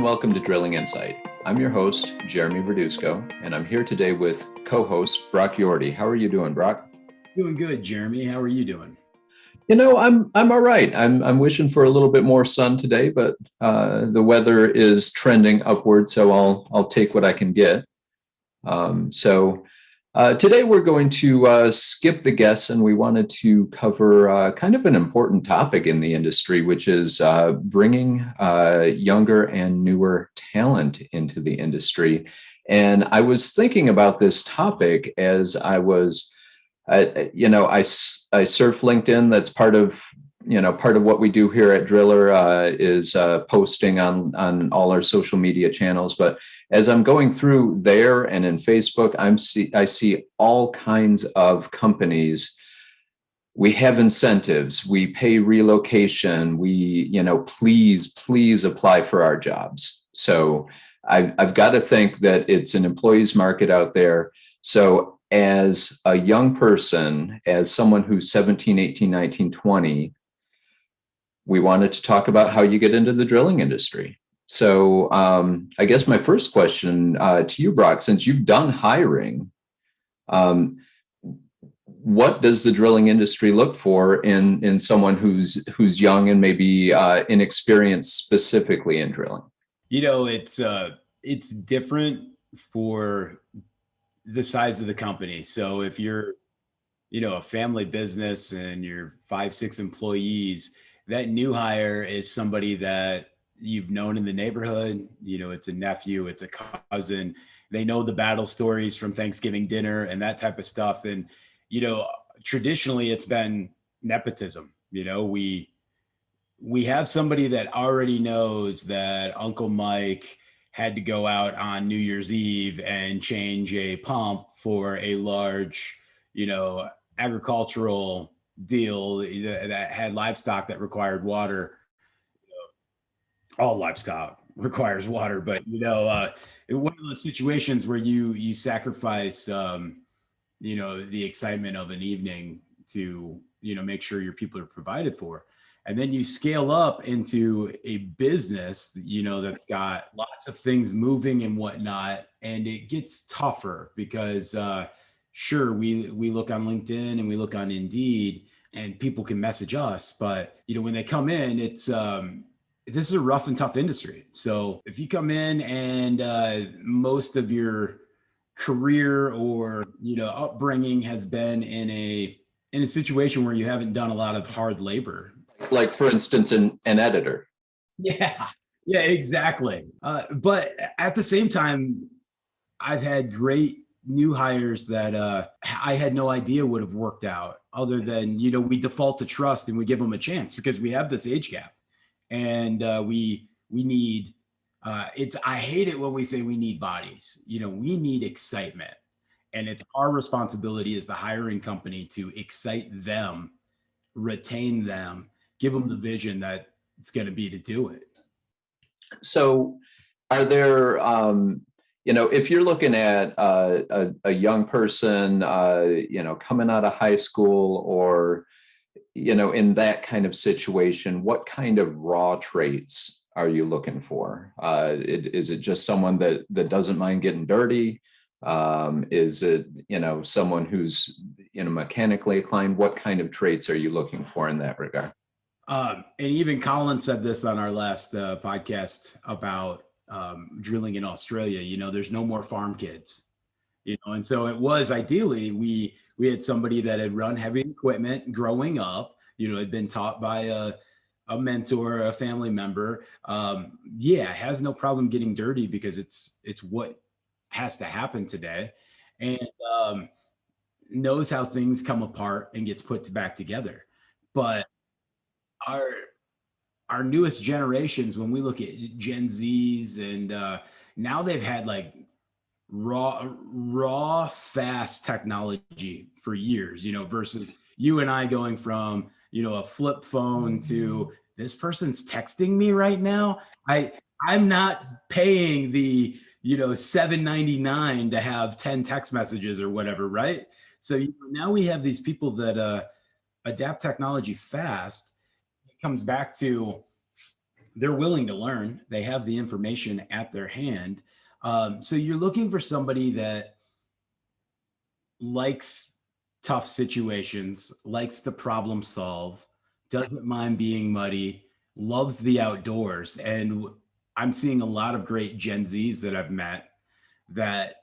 and welcome to Drilling Insight. I'm your host, Jeremy Verduzco, and I'm here today with co-host Brock Yorty. How are you doing, Brock? Doing good, Jeremy. How are you doing? I'm all right. I'm wishing for a little bit more sun today, but the weather is trending upward, so I'll take what I can get. Today we're going to skip the guests, and we wanted to cover kind of an important topic in the industry, which is bringing younger and newer talent into the industry. And I was thinking about this topic as I was, I surf LinkedIn. That's part of what we do here at Driller is posting on all our social media channels. But as I'm going through there and in Facebook, I see all kinds of companies. We have incentives. We pay relocation. Please apply for our jobs. So I've got to think that it's an employee's market out there. So as a young person, as someone who's 17, 18, 19, 20, we wanted to talk about how you get into the drilling industry. So I guess my first question to you, Brock, since you've done hiring, what does the drilling industry look for in someone who's young and maybe inexperienced specifically in drilling? It's different for the size of the company. So if you're, a family business and you're 5-6 employees, that new hire is somebody that you've known in the neighborhood. It's a nephew, it's a cousin. They know the battle stories from Thanksgiving dinner and that type of stuff. And, traditionally it's been nepotism. We have somebody that already knows that Uncle Mike had to go out on New Year's Eve and change a pump for a large, agricultural deal that had livestock that required water. All livestock requires water, but one of those situations where you sacrifice the excitement of an evening to make sure your people are provided for, and then you scale up into a business that's got lots of things moving and whatnot, and it gets tougher because sure, we look on LinkedIn and we look on Indeed, and people can message us, but when they come in, it's this is a rough and tough industry. So if you come in and most of your career or upbringing has been in a situation where you haven't done a lot of hard labor, like for instance an editor. Yeah, exactly. But at the same time, I've had great new hires that I had no idea would have worked out, other than we default to trust and we give them a chance because we have this age gap, and we need I hate it when we say we need bodies. We need excitement, and it's our responsibility as the hiring company to excite them, retain them, give them the vision that it's going to be to do it. So are there if you're looking at a young person, coming out of high school or, in that kind of situation, what kind of raw traits are you looking for? Is it just someone that doesn't mind getting dirty? Is it, someone who's, mechanically inclined? What kind of traits are you looking for in that regard? And even Colin said this on our last podcast about drilling in Australia. There's no more farm kids, and so it was ideally we had somebody that had run heavy equipment growing up, had been taught by a mentor, a family member. Has no problem getting dirty because it's what has to happen today, and knows how things come apart and gets put back together. But our newest generations, when we look at Gen Zs, and now they've had like raw fast technology for years, versus you and I going from a flip phone to this person's texting me right now. I'm not paying the $7.99 to have 10 text messages or whatever, right? So now we have these people that adapt technology fast. It comes back to they're willing to learn. They have the information at their hand. So you're looking for somebody that likes tough situations, likes to problem solve, doesn't mind being muddy, loves the outdoors. And I'm seeing a lot of great Gen Zs that I've met that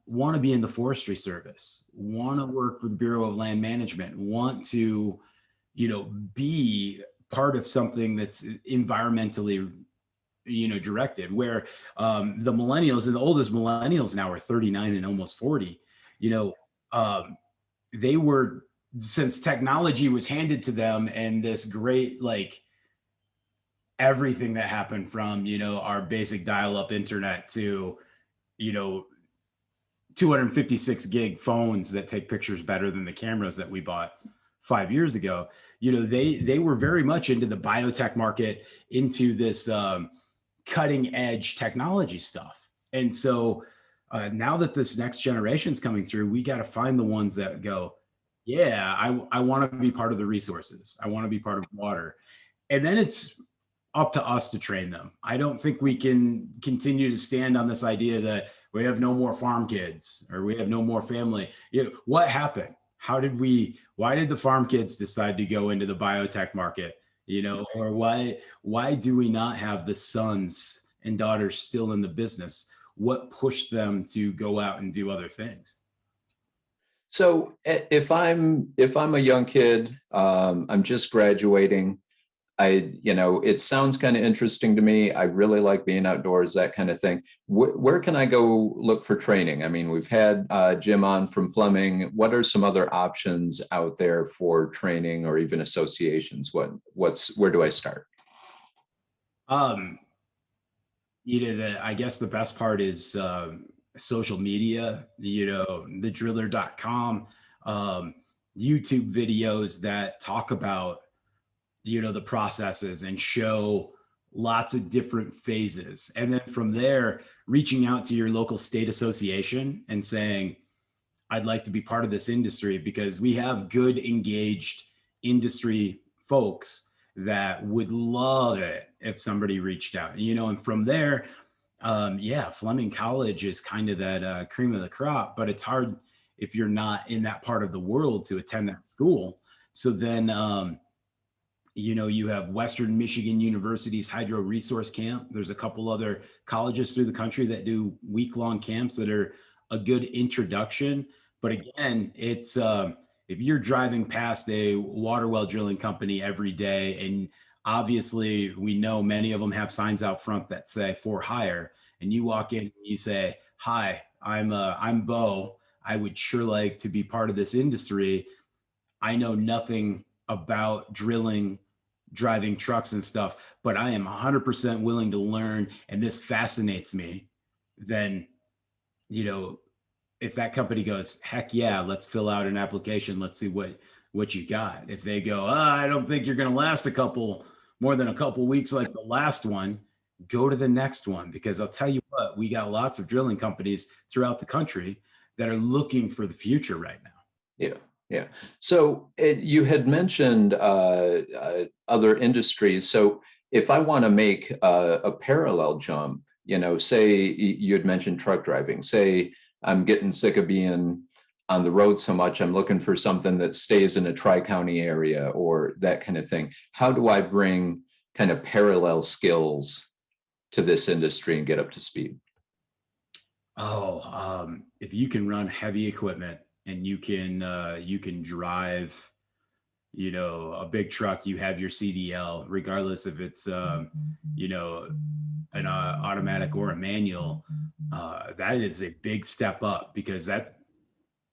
want to be in the forestry service, want to work for the Bureau of Land Management, want to, be part of something that's environmentally, directed, where the millennials, and the oldest millennials now are 39 and almost 40, you know, they were, since technology was handed to them and this great, like, everything that happened from, our basic dial-up internet to, you know, 256 gig phones that take pictures better than the cameras that we bought 5 years ago. They were very much into the biotech market, into this cutting edge technology stuff. And so now that this next generation is coming through, we got to find the ones that go, yeah, I want to be part of the resources. I want to be part of water. And then it's up to us to train them. I don't think we can continue to stand on this idea that we have no more farm kids or we have no more family. What happened? Why did the farm kids decide to go into the biotech market? Or why do we not have the sons and daughters still in the business? What pushed them to go out and do other things? So if I'm a young kid, I'm just graduating. It sounds kind of interesting to me. I really like being outdoors, that kind of thing. Where can I go look for training? I mean, we've had Jim on from Fleming. What are some other options out there for training or even associations? Where do I start? Um, I guess the best part is social media, thedriller.com, YouTube videos that talk about the processes and show lots of different phases. And then from there, reaching out to your local state association and saying, I'd like to be part of this industry, because we have good engaged industry folks that would love it if somebody reached out, and from there, Fleming College is kind of that cream of the crop, but it's hard if you're not in that part of the world to attend that school. So then, you have Western Michigan University's Hydro Resource Camp. There's a couple other colleges through the country that do week-long camps that are a good introduction. But again, it's if you're driving past a water well drilling company every day, and obviously we know many of them have signs out front that say for hire, and you walk in and you say, "Hi, I'm Bo. I would sure like to be part of this industry. I know nothing about drilling, driving trucks and stuff, but I am 100% willing to learn, and this fascinates me." Then, if that company goes, heck yeah, let's fill out an application. Let's see what you got. If they go, I don't think you're going to last more than a couple weeks like the last one, go to the next one. Because I'll tell you what, we got lots of drilling companies throughout the country that are looking for the future right now. Yeah. Yeah. So you had mentioned other industries. So if I want to make a parallel jump, say you had mentioned truck driving, say I'm getting sick of being on the road so much, I'm looking for something that stays in a tri-county area or that kind of thing. How do I bring kind of parallel skills to this industry and get up to speed? If you can run heavy equipment and you can drive, a big truck, you have your CDL, regardless if it's, an automatic or a manual, that is a big step up, because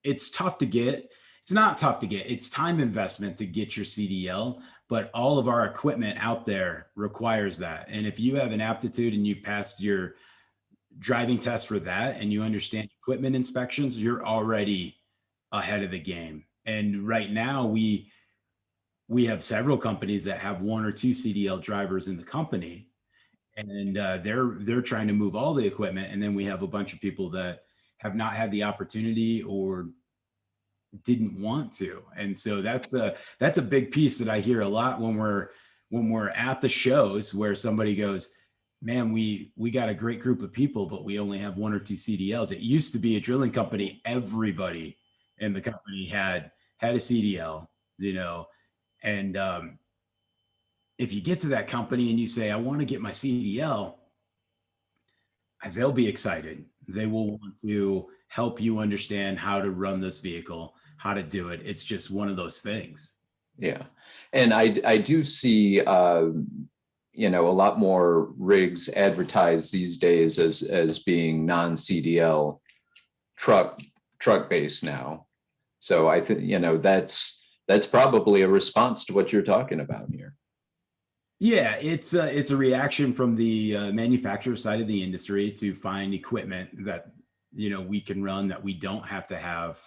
it's tough to get. It's not tough to get. It's time investment to get your CDL, but all of our equipment out there requires that. And if you have an aptitude and you've passed your driving test for that and you understand equipment inspections, you're already ahead of the game. And right now we have several companies that have one or two CDL drivers in the company, and they're trying to move all the equipment. And then we have a bunch of people that have not had the opportunity or didn't want to. And so that's a big piece that I hear a lot when we're when we're at the shows where somebody goes, man, we got a great group of people, but we only have one or two CDLs. It used to be a drilling company. Everybody in the company had a CDL, you know, and if you get to that company and you say, I want to get my CDL, they'll be excited. They will want to help you understand how to run this vehicle, how to do it. It's just one of those things. Yeah. And I do see, you know, a lot more rigs advertised these days as being non-CDL truck based now. So I think, you know, that's probably a response to what you're talking about here. Yeah, it's a reaction from the manufacturer side of the industry to find equipment that, you know, we can run, that we don't have to have,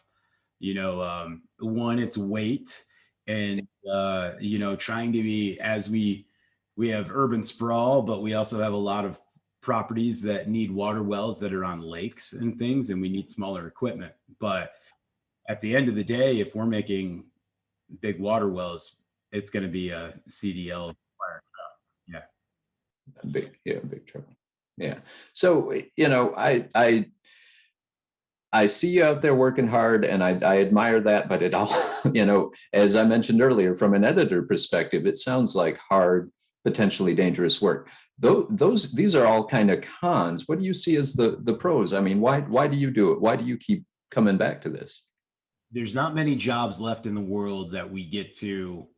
you know, one, it's weight, and you know, trying to be, as we have urban sprawl, but we also have a lot of properties that need water wells that are on lakes and things, and we need smaller equipment. But at the end of the day, if we're making big water wells, it's going to be a CDL fire truck. Yeah. Big trouble. Yeah. So, you know, I see you out there working hard, and I admire that, but it all, you know, as I mentioned earlier, from an editor perspective, it sounds like hard, potentially dangerous work. These are all kind of cons. What do you see as the pros? I mean, why do you do it? Why do you keep coming back to this? There's not many jobs left in the world that we get to,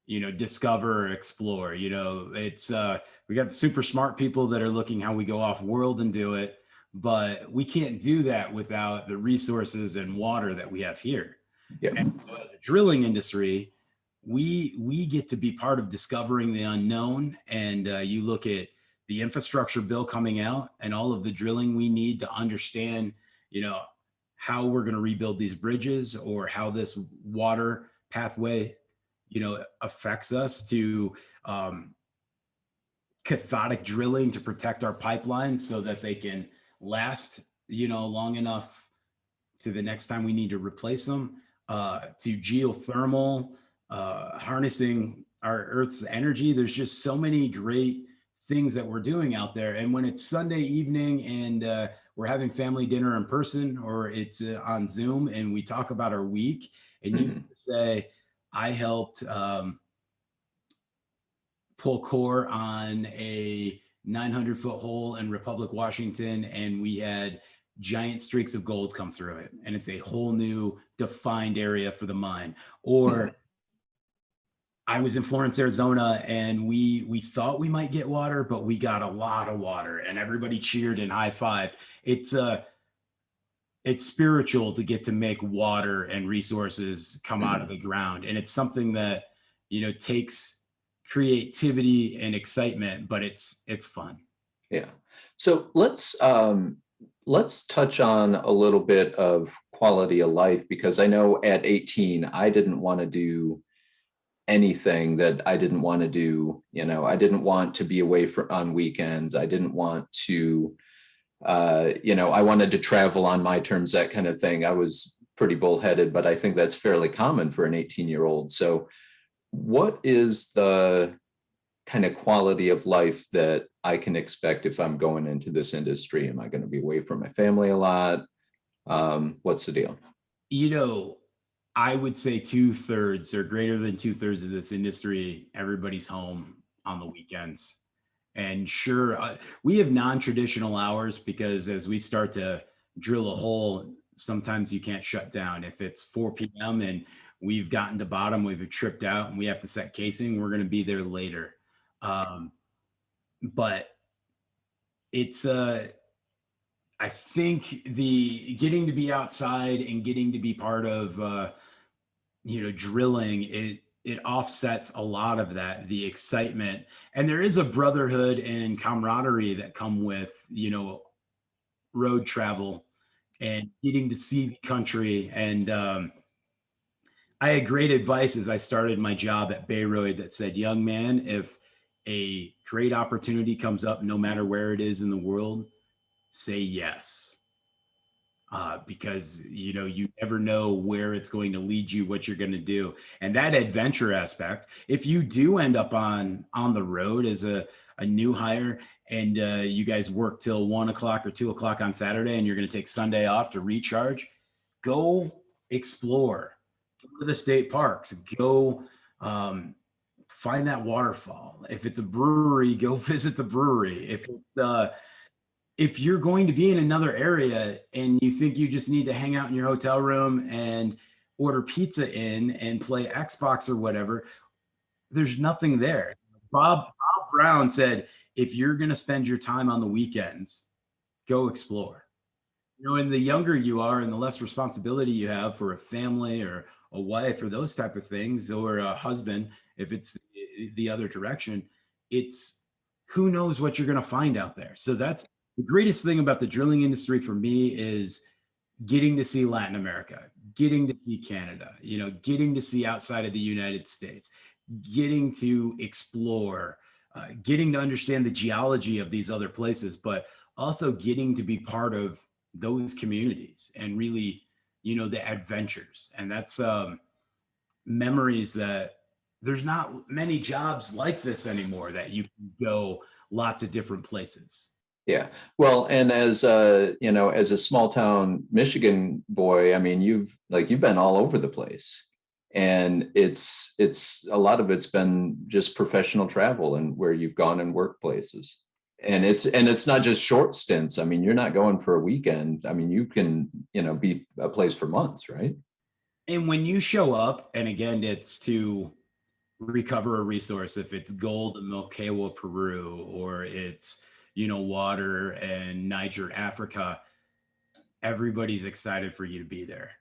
you know, discover or explore. You know, it's we got the super smart people that are looking how we go off world and do it, but we can't do that without the resources and water that we have here. Yeah. And as a drilling industry, we get to be part of discovering the unknown. And you look at the infrastructure bill coming out and all of the drilling we need to understand, you know, how we're going to rebuild these bridges, or how this water pathway, you know, affects us, to cathodic drilling to protect our pipelines so that they can last, you know, long enough to the next time we need to replace them, to geothermal, harnessing our Earth's energy. There's just so many great things that we're doing out there. And when it's Sunday evening and we're having family dinner in person, or it's on Zoom, and we talk about our week, and you say, I helped pull core on a 900-foot hole in Republic, Washington, and we had giant streaks of gold come through it, and it's a whole new defined area for the mine. Or I was in Florence, Arizona, and we thought we might get water, but we got a lot of water, and everybody cheered and high-fived. It's spiritual to get to make water and resources come out of the ground, and it's something that, you know, takes creativity and excitement, but it's fun. Yeah. So let's touch on a little bit of quality of life, because I know at 18 I didn't want to do anything that I didn't want to do. You know, I didn't want to be away on weekends. I didn't want to, you know, I wanted to travel on my terms, that kind of thing. I was pretty bullheaded, but I think that's fairly common for an 18-year-old. So what is the kind of quality of life that I can expect if I'm going into this industry? Am I going to be away from my family a lot? What's the deal? You know, I would say 2/3 or greater than 2/3 of this industry, everybody's home on the weekends. And sure, we have non-traditional hours, because as we start to drill a hole, sometimes you can't shut down. If it's 4 p.m. and we've gotten to bottom, we've tripped out, and we have to set casing, we're going to be there later. But it's I think the getting to be outside and getting to be part of you know, drilling, it offsets a lot of that, the excitement. And there is a brotherhood and camaraderie that come with, you know, road travel and getting to see the country. And I had great advice as I started my job at Bayreuth that said, young man, if a great opportunity comes up, no matter where it is in the world, say yes. because you never know where it's going to lead you, what you're going to do, and that adventure aspect. If you do end up on the road as a new hire, and you guys work till 1 o'clock or 2 o'clock on Saturday, and you're going to take Sunday off to recharge, go explore, go to the state parks, go find that waterfall. If it's a brewery, go visit the brewery. If you're going to be in another area and you think you just need to hang out in your hotel room and order pizza in and play Xbox or whatever, there's nothing there. Bob Brown said, if you're going to spend your time on the weekends, go explore. And the younger you are and the less responsibility you have for a family or a wife or those type of things, or a husband, if it's the other direction, it's who knows what you're going to find out there. So that's the greatest thing about the drilling industry for me, is getting to see Latin America, getting to see Canada, getting to see outside of the United States, getting to explore, getting to understand the geology of these other places, but also getting to be part of those communities and really, the adventures. And that's memories that there's not many jobs like this anymore, that you can go lots of different places. Yeah. Well, and as as a small town Michigan boy, I mean, you've been all over the place. And it's a lot of it's been just professional travel and where you've gone and worked places. And it's not just short stints. I mean, you're not going for a weekend. I mean, you can, be a place for months, right? And when you show up, and again, it's to recover a resource, if it's gold in Moquegua, Peru, or it's, water in Niger, Africa, everybody's excited for you to be there.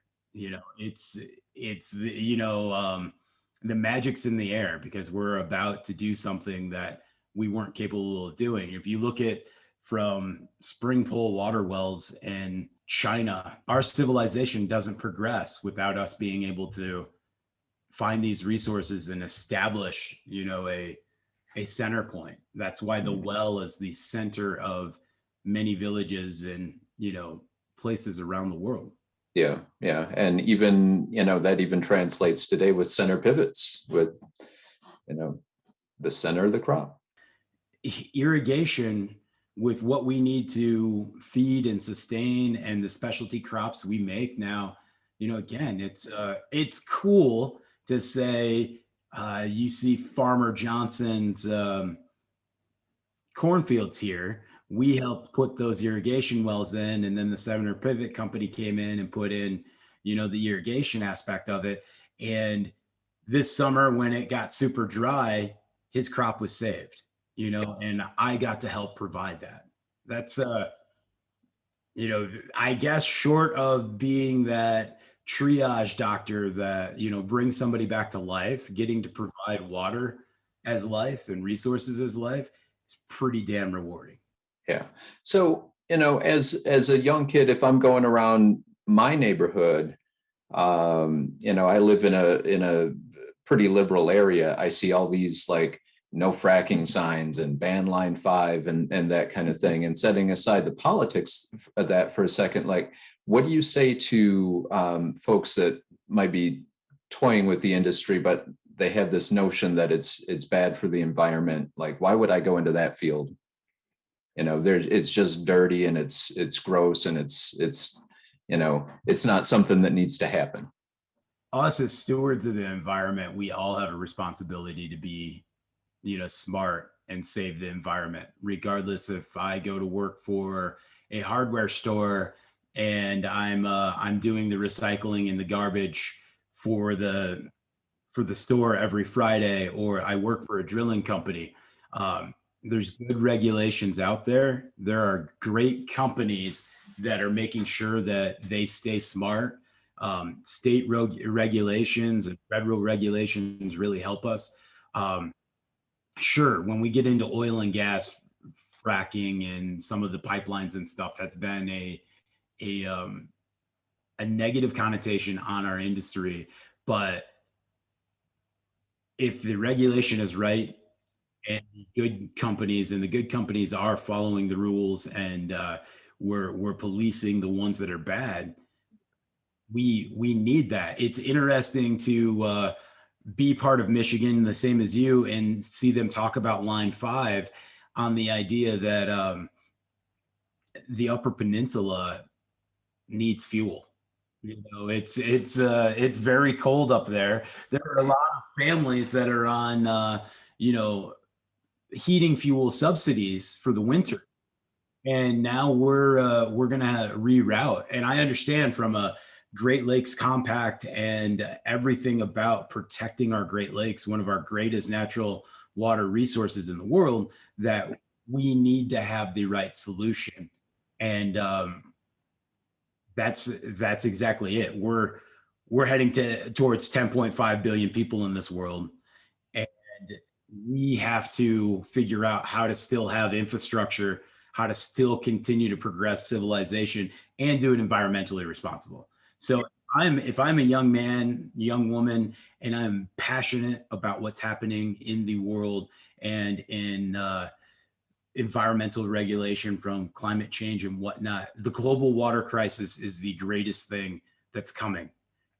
It's the magic's in the air, because we're about to do something that we weren't capable of doing. If you look at from spring pole water wells in China, our civilization doesn't progress without us being able to find these resources and establish, a center point. That's why the well is the center of many villages and, places around the world. Yeah, yeah. And even, that even translates today with center pivots, with, the center of the crop. Irrigation, with what we need to feed and sustain, and the specialty crops we make now, again, it's cool to say, you see Farmer Johnson's cornfields here. We helped put those irrigation wells in, and then the Center Pivot Company came in and put in, the irrigation aspect of it. And this summer, when it got super dry, his crop was saved, and I got to help provide that. That's, I guess, short of being that triage doctor that, brings somebody back to life, getting to provide water as life and resources as life is pretty damn rewarding. Yeah. So, as a young kid, if I'm going around my neighborhood, I live in a pretty liberal area. I see all these no fracking signs and ban line 5 and that kind of thing. And setting aside the politics of that for a second, what do you say to folks that might be toying with the industry, but they have this notion that it's bad for the environment? Why would I go into that field? It's just dirty and it's gross, and it's not something that needs to happen. Us as stewards of the environment, we all have a responsibility to be, smart and save the environment, regardless if I go to work for a hardware store and I'm doing the recycling and the garbage for the store every Friday, or I work for a drilling company. There's good regulations out there. There are great companies that are making sure that they stay smart. State regulations and federal regulations really help us. Sure, when we get into oil and gas fracking and some of the pipelines and stuff, has been a negative connotation on our industry. But if the regulation is right, and the good companies are following the rules, and we're policing the ones that are bad. We need that. It's interesting to be part of Michigan, the same as you, and see them talk about Line 5 on the idea that the Upper Peninsula needs fuel. You know, it's very cold up there. There are a lot of families that are on you know, heating fuel subsidies for the winter, and now we're gonna reroute. And I understand from a Great Lakes Compact and everything about protecting our Great Lakes, one of our greatest natural water resources in the world, that we need to have the right solution. And that's exactly it. We're heading towards 10.5 billion people in this world, and we have to figure out how to still have infrastructure, how to still continue to progress civilization, and do it environmentally responsible. So if I'm a young man, young woman, and I'm passionate about what's happening in the world and in environmental regulation from climate change and whatnot, the global water crisis is the greatest thing that's coming.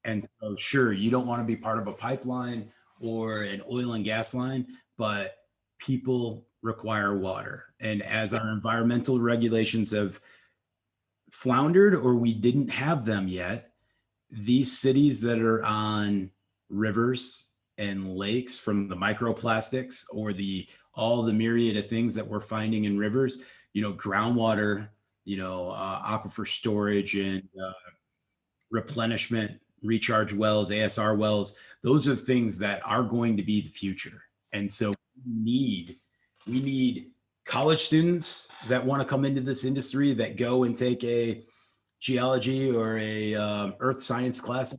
And so, sure, you don't want to be part of a pipeline or an oil and gas line, but people require water. And as our environmental regulations have floundered or we didn't have them yet, these cities that are on rivers and lakes from the microplastics or the all the myriad of things that we're finding in rivers, you know, groundwater, you know, aquifer storage and replenishment, recharge wells, ASR wells, those are things that are going to be the future. And so we need college students that want to come into this industry that go and take a geology or a earth science class,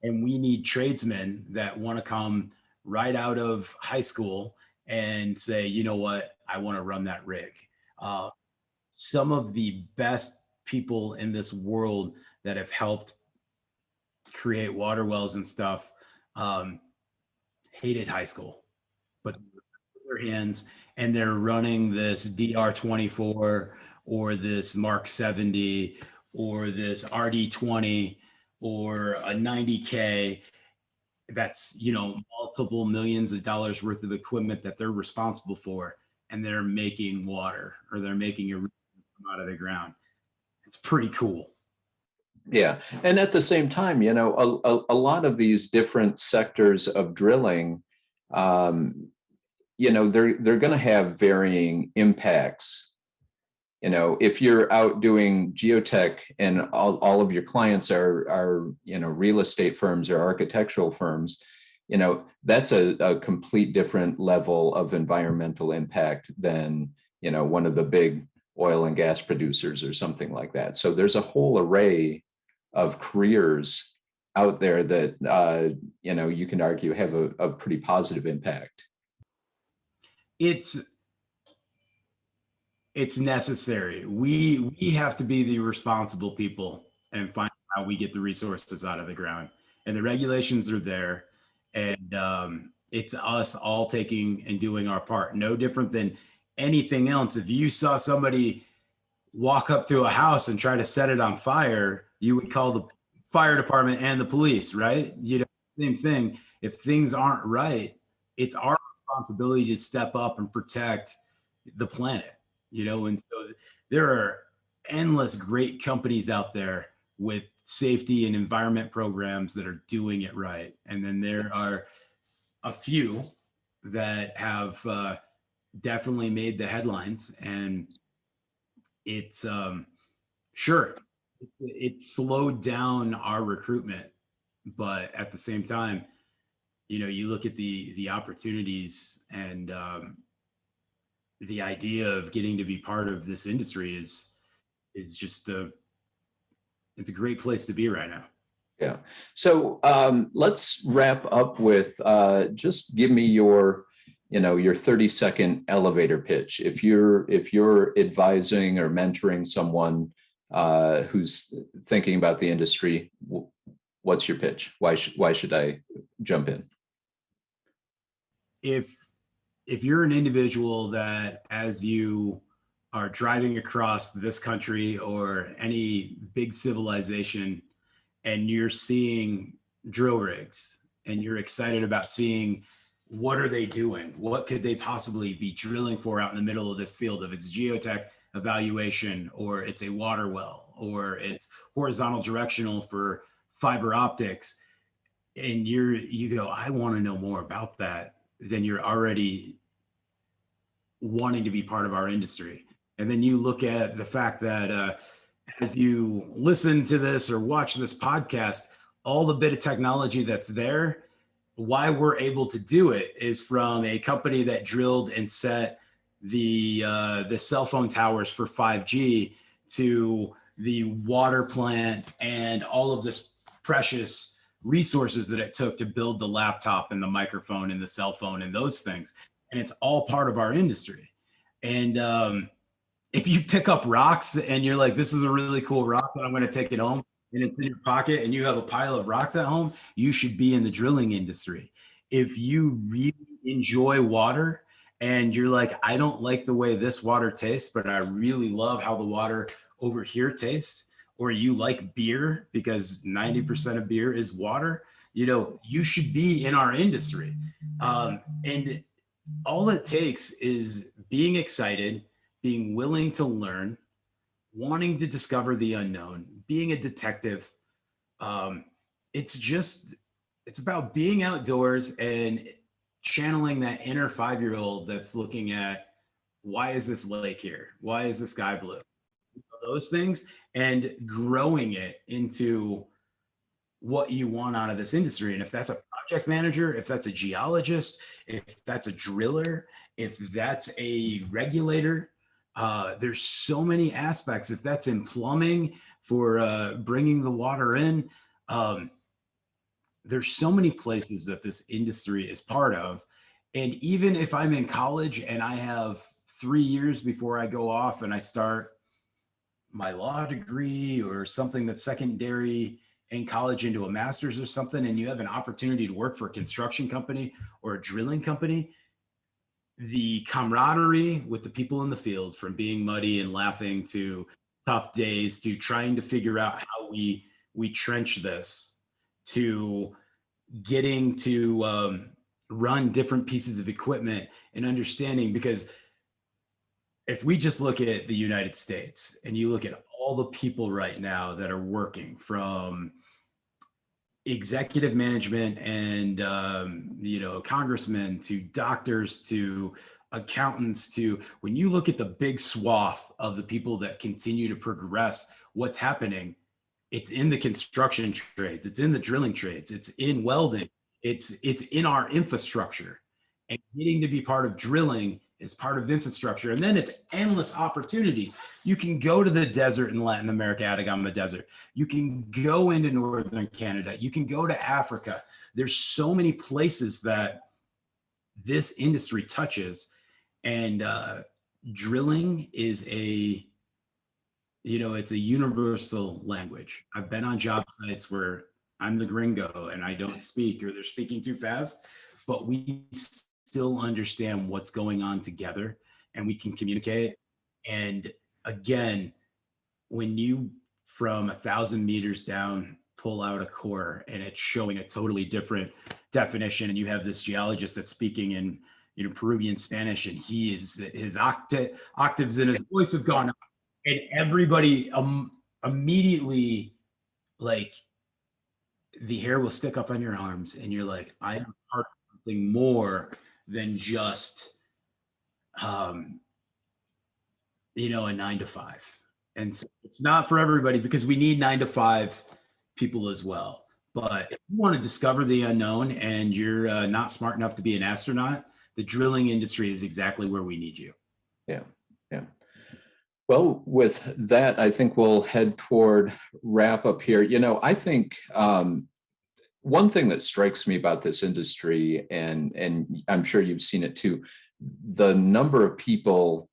and we need tradesmen that want to come right out of high school and say, you know what, I want to run that rig. Some of the best people in this world that have helped create water wells and stuff hated high school, but their hands, and they're running this DR24 or this Mark 70 or this RD20 or a 90K. That's, you know, multiple millions of dollars worth of equipment that they're responsible for, and they're making water, or they're making it come out of the ground. It's pretty cool. Yeah. And at the same time, you know, a lot of these different sectors of drilling, you know, they're going to have varying impacts. You know, if you're out doing geotech and all of your clients are, you know, real estate firms or architectural firms, you know, that's a complete different level of environmental impact than, you know, one of the big oil and gas producers or something like that. So there's a whole array of careers out there that, you know, you can argue have a pretty positive impact. It's necessary. We have to be the responsible people and find out how we get the resources out of the ground. And the regulations are there, and it's us all taking and doing our part. No different than anything else. If you saw somebody walk up to a house and try to set it on fire, you would call the fire department and the police, right? You know, same thing. If things aren't right, it's our responsibility to step up and protect the planet. You know, and so there are endless great companies out there with safety and environment programs that are doing it right. And then there are a few that have definitely made the headlines, and it's sure, it slowed down our recruitment, but at the same time, you know, you look at the opportunities, and the idea of getting to be part of this industry is just it's a great place to be right now. Yeah. So let's wrap up with just give me your, you know, your 30-second elevator pitch. If you're advising or mentoring someone who's thinking about the industry, what's your pitch? Why should I jump in? If you're an individual that, as you are driving across this country or any big civilization, and you're seeing drill rigs and you're excited about seeing what are they doing? What could they possibly be drilling for out in the middle of this field? If it's geotech evaluation, or it's a water well, or it's horizontal directional for fiber optics, and you go, I want to know more about that, then you're already wanting to be part of our industry. And then you look at the fact that as you listen to this or watch this podcast, all the bit of technology that's there, why we're able to do it is from a company that drilled and set the cell phone towers for 5G to the water plant and all of this precious resources that it took to build the laptop and the microphone and the cell phone and those things. And it's all part of our industry. And if you pick up rocks and you're like, this is a really cool rock and I'm going to take it home, and it's in your pocket and you have a pile of rocks at home, you should be in the drilling industry. If you really enjoy water and you're like, I don't like the way this water tastes, but I really love how the water over here tastes, or you like beer because 90% of beer is water, you should be in our industry. And all it takes is being excited, being willing to learn, wanting to discover the unknown, being a detective. It's about being outdoors and channeling that inner 5-year-old that's looking at, why is this lake here? Why is the sky blue? Those things, and growing it into what you want out of this industry. And if that's a project manager, if that's a geologist, if that's a driller, if that's a regulator, there's so many aspects. If that's in plumbing for bringing the water in, there's so many places that this industry is part of. And even if I'm in college and I have 3 years before I go off and I start my law degree or something that's secondary in college into a master's or something, and you have an opportunity to work for a construction company or a drilling company, the camaraderie with the people in the field, from being muddy and laughing to tough days to trying to figure out how we trench this, to getting to run different pieces of equipment and understanding. Because if we just look at the United States and you look at all the people right now that are working, from executive management and congressmen to doctors to accountants, to when you look at the big swath of the people that continue to progress what's happening, it's in the construction trades, it's in the drilling trades, it's in welding, it's in our infrastructure. And getting to be part of drilling is part of infrastructure. And then it's endless opportunities. You can go to the desert in Latin America, Atacama Desert. You can go into Northern Canada. You can go to Africa. There's so many places that this industry touches. And drilling is it's a universal language. I've been on job sites where I'm the gringo and I don't speak, or they're speaking too fast, but we still understand what's going on together and we can communicate. And again, when you from 1,000 meters down pull out a core and it's showing a totally different definition, and you have this geologist that's speaking in Peruvian Spanish, and his octaves in his voice have gone up, and everybody immediately, like, the hair will stick up on your arms and you're like, I am part of something more than just a 9-to-5. And so it's not for everybody, because we need 9-to-5 people as well. But if you want to discover the unknown and you're not smart enough to be an astronaut, the drilling industry is exactly where we need you. Yeah. Well, with that, I think we'll head toward wrap up here. I think one thing that strikes me about this industry, and I'm sure you've seen it too, the number of people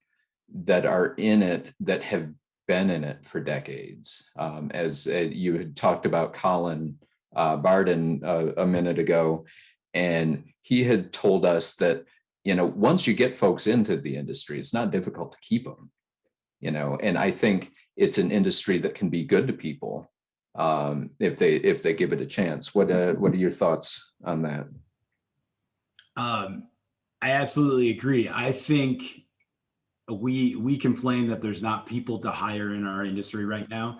that are in it that have been in it for decades. As you had talked about Colin Barden a minute ago, and he had told us that, once you get folks into the industry, it's not difficult to keep them. and I think it's an industry that can be good to people if they give it a chance. What are your thoughts on that? I absolutely agree. I think we complain that there's not people to hire in our industry right now.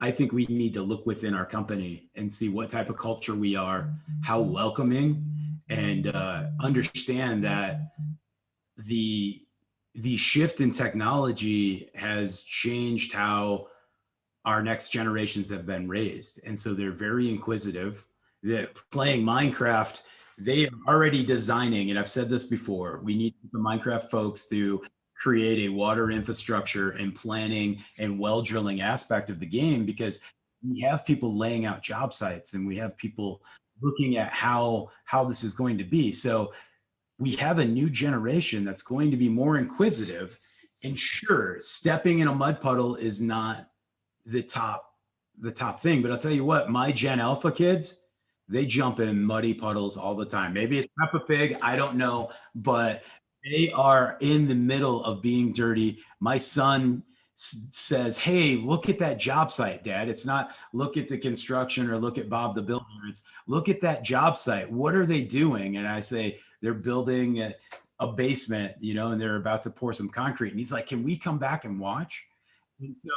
I think we need to look within our company and see what type of culture we are, how welcoming, and understand that the shift in technology has changed how our next generations have been raised, and so they're very inquisitive. That playing Minecraft, they are already designing, and I've said this before, we need the Minecraft folks to create a water infrastructure and planning and well drilling aspect of the game, because we have people laying out job sites and we have people looking at how this is going to be. So we have a new generation that's going to be more inquisitive. And sure, stepping in a mud puddle is not the top thing, but I'll tell you what, my Gen Alpha kids, they jump in muddy puddles all the time. Maybe it's Peppa Pig, I don't know, but they are in the middle of being dirty. My son says, "Hey, look at that job site, Dad. It's not look at the construction or look at Bob the Builder. It's look at that job site. What are they doing?" And I say, "They're building a basement, and they're about to pour some concrete." And he's like, "Can we come back and watch?" And so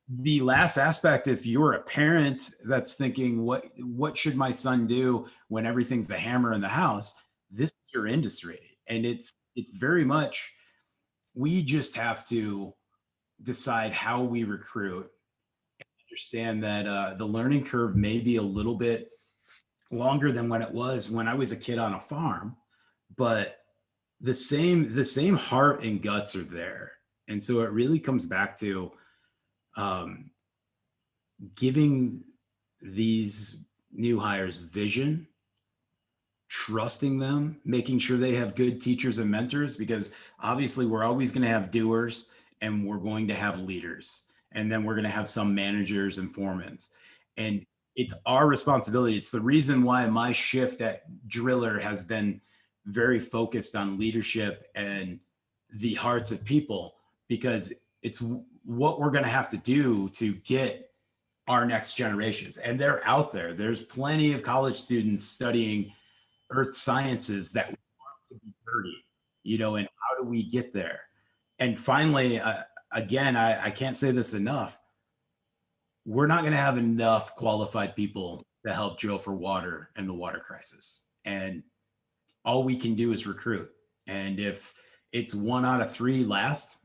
the last aspect, if you're a parent that's thinking, what should my son do when everything's the hammer in the house, this is your industry. And it's very much, we just have to decide how we recruit, understand that the learning curve may be a little bit longer than when it was when I was a kid on a farm, but the same heart and guts are there. And so it really comes back to giving these new hires vision, trusting them, making sure they have good teachers and mentors, because obviously we're always going to have doers and we're going to have leaders, and then we're going to have some managers and foremen. And it's our responsibility. It's the reason why my shift at Driller has been very focused on leadership and the hearts of people, because it's what we're going to have to do to get our next generations. And they're out there. There's plenty of college students studying earth sciences that want to be dirty, and how do we get there? And finally, again, I can't say this enough. We're not going to have enough qualified people to help drill for water and the water crisis. And all we can do is recruit. And if it's 1 out of 3 last,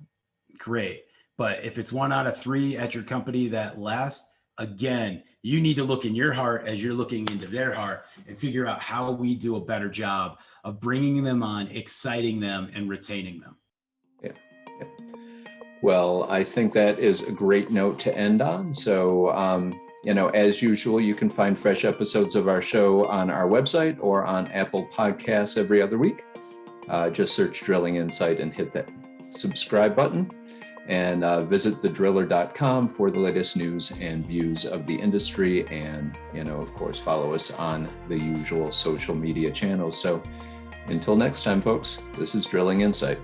great. But if it's 1 out of 3 at your company that last, again, you need to look in your heart as you're looking into their heart and figure out how we do a better job of bringing them on, exciting them, and retaining them. Yeah. Well, I think that is a great note to end on. So, as usual, you can find fresh episodes of our show on our website or on Apple Podcasts every other week. Just search Drilling Insight and hit that subscribe button. And visit thedriller.com for the latest news and views of the industry. And, of course, follow us on the usual social media channels. So until next time, folks, this is Drilling Insight.